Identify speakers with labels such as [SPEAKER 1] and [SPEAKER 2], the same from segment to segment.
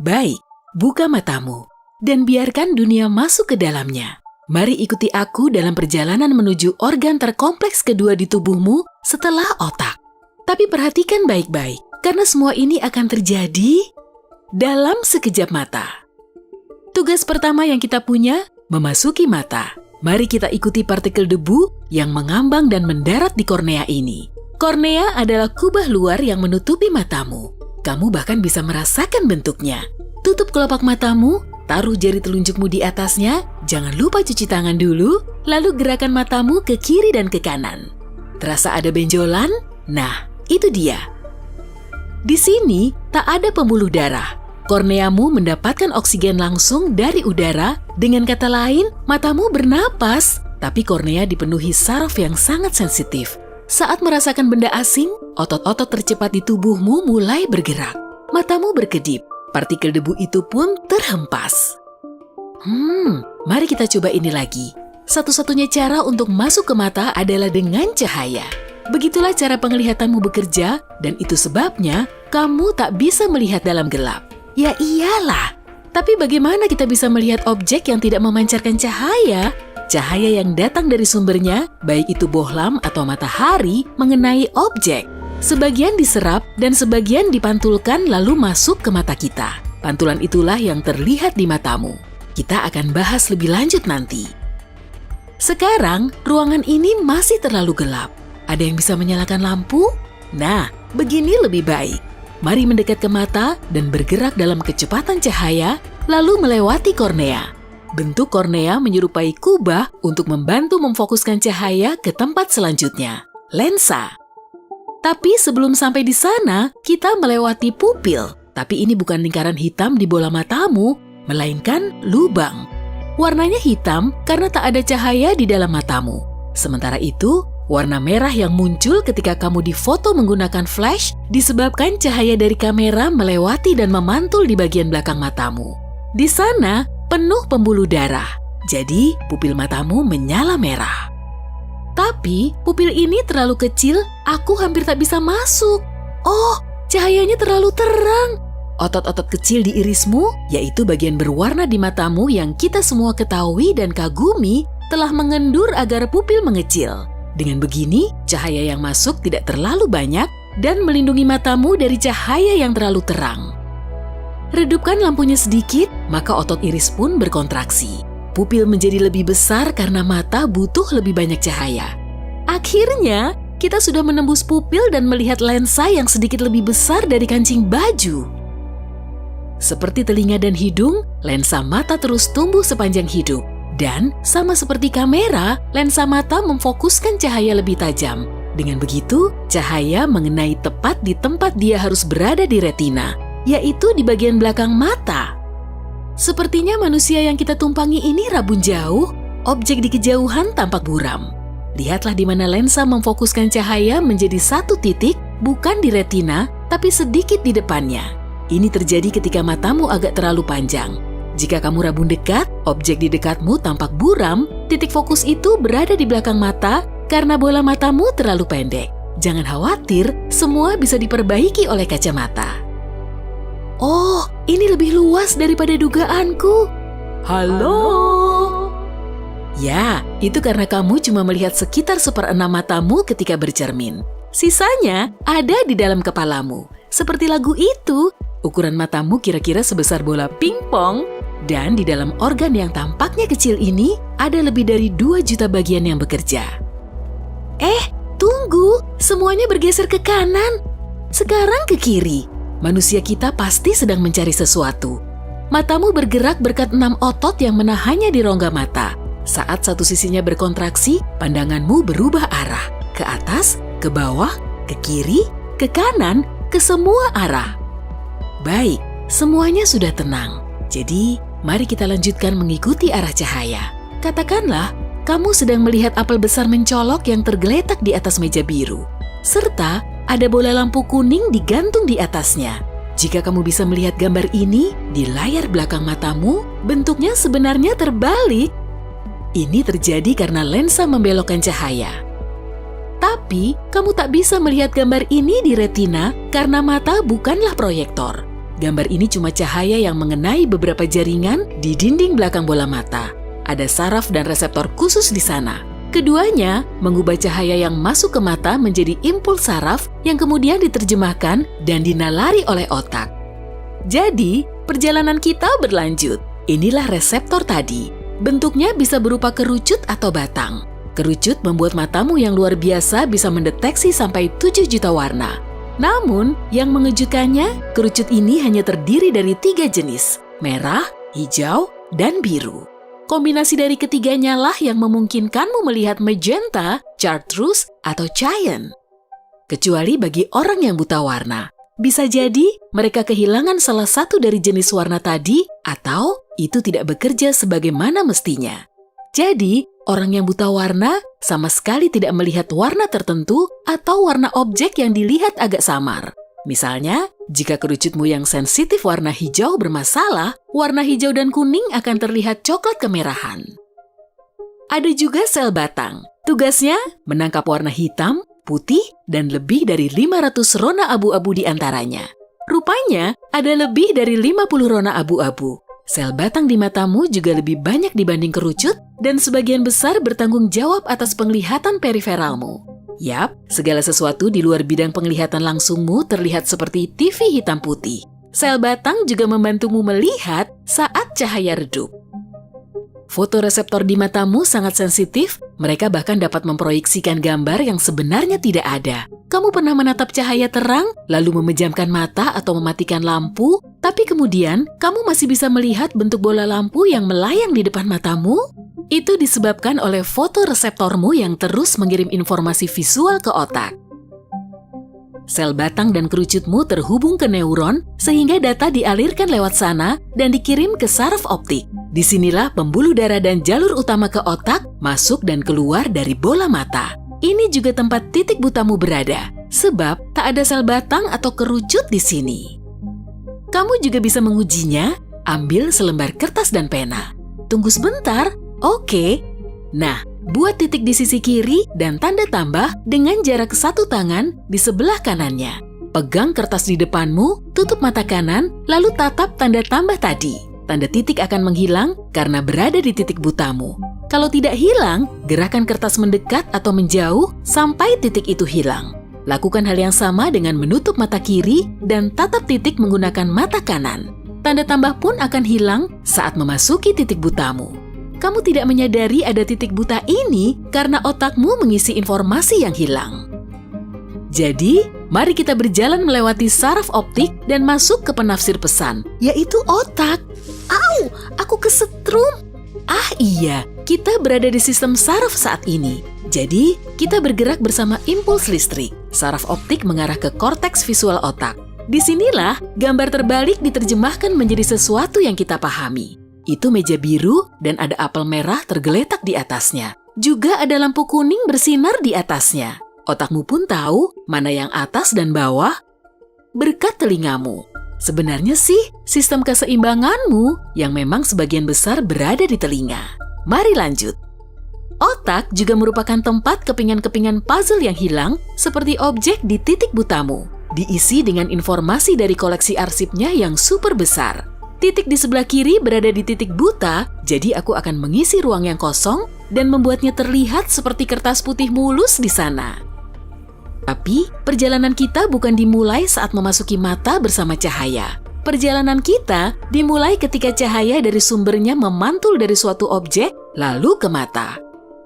[SPEAKER 1] Baik, buka matamu dan biarkan dunia masuk ke dalamnya. Mari ikuti aku dalam perjalanan menuju organ terkompleks kedua di tubuhmu setelah otak. Tapi perhatikan baik-baik, karena semua ini akan terjadi dalam sekejap mata. Tugas pertama yang kita punya, memasuki mata. Mari kita ikuti partikel debu yang mengambang dan mendarat di kornea ini. Kornea adalah kubah luar yang menutupi matamu. Kamu bahkan bisa merasakan bentuknya. Tutup kelopak matamu, taruh jari telunjukmu di atasnya, jangan lupa cuci tangan dulu, lalu gerakan matamu ke kiri dan ke kanan. Terasa ada benjolan? Nah, itu dia. Di sini tak ada pembuluh darah. Korneamu mendapatkan oksigen langsung dari udara, dengan kata lain, matamu bernapas, tapi kornea dipenuhi saraf yang sangat sensitif. Saat merasakan benda asing, otot-otot tercepat di tubuhmu mulai bergerak. Matamu berkedip, partikel debu itu pun terhempas. Mari kita coba ini lagi. Satu-satunya cara untuk masuk ke mata adalah dengan cahaya. Begitulah cara penglihatanmu bekerja, dan itu sebabnya kamu tak bisa melihat dalam gelap. Ya iyalah, tapi bagaimana kita bisa melihat objek yang tidak memancarkan cahaya? Cahaya yang datang dari sumbernya, baik itu bohlam atau matahari, mengenai objek. Sebagian diserap dan sebagian dipantulkan lalu masuk ke mata kita. Pantulan itulah yang terlihat di matamu. Kita akan bahas lebih lanjut nanti. Sekarang, ruangan ini masih terlalu gelap. Ada yang bisa menyalakan lampu? Nah, begini lebih baik. Mari mendekat ke mata dan bergerak dalam kecepatan cahaya, lalu melewati kornea. Bentuk kornea menyerupai kubah untuk membantu memfokuskan cahaya ke tempat selanjutnya, lensa. Tapi sebelum sampai di sana, kita melewati pupil. Tapi ini bukan lingkaran hitam di bola matamu, melainkan lubang. Warnanya hitam karena tak ada cahaya di dalam matamu. Sementara itu, warna merah yang muncul ketika kamu difoto menggunakan flash disebabkan cahaya dari kamera melewati dan memantul di bagian belakang matamu. Di sana, penuh pembuluh darah. Jadi, pupil matamu menyala merah. Tapi, pupil ini terlalu kecil, aku hampir tak bisa masuk. Oh, cahayanya terlalu terang. Otot-otot kecil di irismu, yaitu bagian berwarna di matamu yang kita semua ketahui dan kagumi, telah mengendur agar pupil mengecil. Dengan begini, cahaya yang masuk tidak terlalu banyak dan melindungi matamu dari cahaya yang terlalu terang. Redupkan lampunya sedikit, maka otot iris pun berkontraksi. Pupil menjadi lebih besar karena mata butuh lebih banyak cahaya. Akhirnya, kita sudah menembus pupil dan melihat lensa yang sedikit lebih besar dari kancing baju. Seperti telinga dan hidung, lensa mata terus tumbuh sepanjang hidup. Dan, sama seperti kamera, lensa mata memfokuskan cahaya lebih tajam. Dengan begitu, cahaya mengenai tepat di tempat dia harus berada di retina, yaitu di bagian belakang mata. Sepertinya manusia yang kita tumpangi ini rabun jauh, objek di kejauhan tampak buram. Lihatlah di mana lensa memfokuskan cahaya menjadi satu titik, bukan di retina, tapi sedikit di depannya. Ini terjadi ketika matamu agak terlalu panjang. Jika kamu rabun dekat, objek di dekatmu tampak buram, titik fokus itu berada di belakang mata karena bola matamu terlalu pendek. Jangan khawatir, semua bisa diperbaiki oleh kacamata. Oh, ini lebih luas daripada dugaanku. Halo? Ya, itu karena kamu cuma melihat sekitar 1/6 matamu ketika bercermin. Sisanya ada di dalam kepalamu. Seperti lagu itu, ukuran matamu kira-kira sebesar bola pingpong, dan di dalam organ yang tampaknya kecil ini ada lebih dari 2 juta bagian yang bekerja. Tunggu, semuanya bergeser ke kanan. Sekarang ke kiri. Manusia kita pasti sedang mencari sesuatu. Matamu bergerak berkat 6 otot yang menahannya di rongga mata. Saat satu sisinya berkontraksi, pandanganmu berubah arah. Ke atas, ke bawah, ke kiri, ke kanan, ke semua arah. Baik, semuanya sudah tenang. Jadi, mari kita lanjutkan mengikuti arah cahaya. Katakanlah, kamu sedang melihat apel besar mencolok yang tergeletak di atas meja biru. Serta, ada bola lampu kuning digantung di atasnya. Jika kamu bisa melihat gambar ini di layar belakang matamu, bentuknya sebenarnya terbalik. Ini terjadi karena lensa membelokkan cahaya. Tapi, kamu tak bisa melihat gambar ini di retina karena mata bukanlah proyektor. gambar ini cuma cahaya yang mengenai beberapa jaringan di dinding belakang bola mata. Ada saraf dan reseptor khusus di sana. Keduanya mengubah cahaya yang masuk ke mata menjadi impuls saraf yang kemudian diterjemahkan dan dinalari oleh otak. Jadi, perjalanan kita berlanjut. Inilah reseptor tadi. Bentuknya bisa berupa kerucut atau batang. Kerucut membuat matamu yang luar biasa bisa mendeteksi sampai 7 juta warna. Namun, yang mengejutkannya, kerucut ini hanya terdiri dari 3 jenis, merah, hijau, dan biru. Kombinasi dari ketiganya lah yang memungkinkanmu melihat magenta, chartreuse, atau cyan. Kecuali bagi orang yang buta warna. Bisa jadi mereka kehilangan salah satu dari jenis warna tadi atau itu tidak bekerja sebagaimana mestinya. Jadi, orang yang buta warna sama sekali tidak melihat warna tertentu atau warna objek yang dilihat agak samar. Misalnya, jika kerucutmu yang sensitif warna hijau bermasalah, warna hijau dan kuning akan terlihat coklat kemerahan. Ada juga sel batang. Tugasnya menangkap warna hitam, putih, dan lebih dari 500 rona abu-abu di antaranya. Rupanya, ada lebih dari 50 rona abu-abu. Sel batang di matamu juga lebih banyak dibanding kerucut dan sebagian besar bertanggung jawab atas penglihatan periferalmu. Yap, segala sesuatu di luar bidang penglihatan langsungmu terlihat seperti TV hitam putih. Sel batang juga membantumu melihat saat cahaya redup. Fotoreseptor di matamu sangat sensitif, mereka bahkan dapat memproyeksikan gambar yang sebenarnya tidak ada. Kamu pernah menatap cahaya terang, lalu memejamkan mata atau mematikan lampu, tapi kemudian kamu masih bisa melihat bentuk bola lampu yang melayang di depan matamu? Itu disebabkan oleh fotoreseptormu yang terus mengirim informasi visual ke otak. Sel batang dan kerucutmu terhubung ke neuron sehingga data dialirkan lewat sana dan dikirim ke saraf optik. Disinilah pembuluh darah dan jalur utama ke otak masuk dan keluar dari bola mata. Ini juga tempat titik butamu berada, sebab tak ada sel batang atau kerucut di sini. Kamu juga bisa mengujinya, ambil selembar kertas dan pena. Tunggu sebentar, oke. Nah, buat titik di sisi kiri dan tanda tambah dengan jarak 1 tangan di sebelah kanannya. Pegang kertas di depanmu, tutup mata kanan, lalu tatap tanda tambah tadi. Tanda titik akan menghilang karena berada di titik butamu. Kalau tidak hilang, gerakan kertas mendekat atau menjauh sampai titik itu hilang. Lakukan hal yang sama dengan menutup mata kiri dan tatap titik menggunakan mata kanan. Tanda tambah pun akan hilang saat memasuki titik butamu. Kamu tidak menyadari ada titik buta ini karena otakmu mengisi informasi yang hilang. Jadi, mari kita berjalan melewati saraf optik dan masuk ke penafsir pesan, yaitu otak. Au, aku kesetrum. Ah iya, kita berada di sistem saraf saat ini. Jadi, kita bergerak bersama impuls listrik. Saraf optik mengarah ke korteks visual otak. Disinilah gambar terbalik diterjemahkan menjadi sesuatu yang kita pahami. Itu meja biru dan ada apel merah tergeletak di atasnya. Juga ada lampu kuning bersinar di atasnya. Otakmu pun tahu mana yang atas dan bawah berkat telingamu. Sebenarnya sih, sistem keseimbanganmu yang memang sebagian besar berada di telinga. Mari lanjut. Otak juga merupakan tempat kepingan-kepingan puzzle yang hilang seperti objek di titik butamu. Diisi dengan informasi dari koleksi arsipnya yang super besar. Titik di sebelah kiri berada di titik buta, jadi aku akan mengisi ruang yang kosong dan membuatnya terlihat seperti kertas putih mulus di sana. Tapi, perjalanan kita bukan dimulai saat memasuki mata bersama cahaya. Perjalanan kita dimulai ketika cahaya dari sumbernya memantul dari suatu objek, lalu ke mata.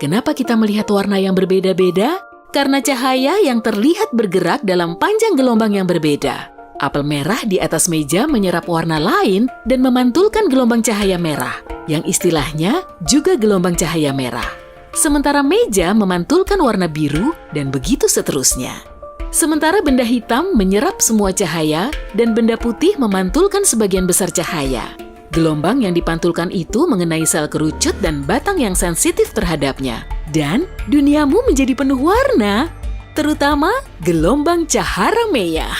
[SPEAKER 1] Kenapa kita melihat warna yang berbeda-beda? Karena cahaya yang terlihat bergerak dalam panjang gelombang yang berbeda. Apel merah di atas meja menyerap warna lain dan memantulkan gelombang cahaya merah, yang istilahnya juga gelombang cahaya merah. Sementara meja memantulkan warna biru dan begitu seterusnya. Sementara benda hitam menyerap semua cahaya dan benda putih memantulkan sebagian besar cahaya. Gelombang yang dipantulkan itu mengenai sel kerucut dan batang yang sensitif terhadapnya. Dan duniamu menjadi penuh warna, terutama gelombang cahara-meya.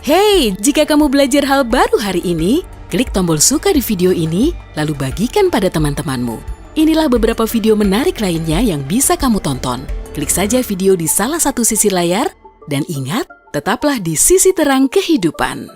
[SPEAKER 1] Hey, jika kamu belajar hal baru hari ini, klik tombol suka di video ini, lalu bagikan pada teman-temanmu. Inilah beberapa video menarik lainnya yang bisa kamu tonton. Klik saja video di salah satu sisi layar, dan ingat, Tetaplah di sisi terang kehidupan.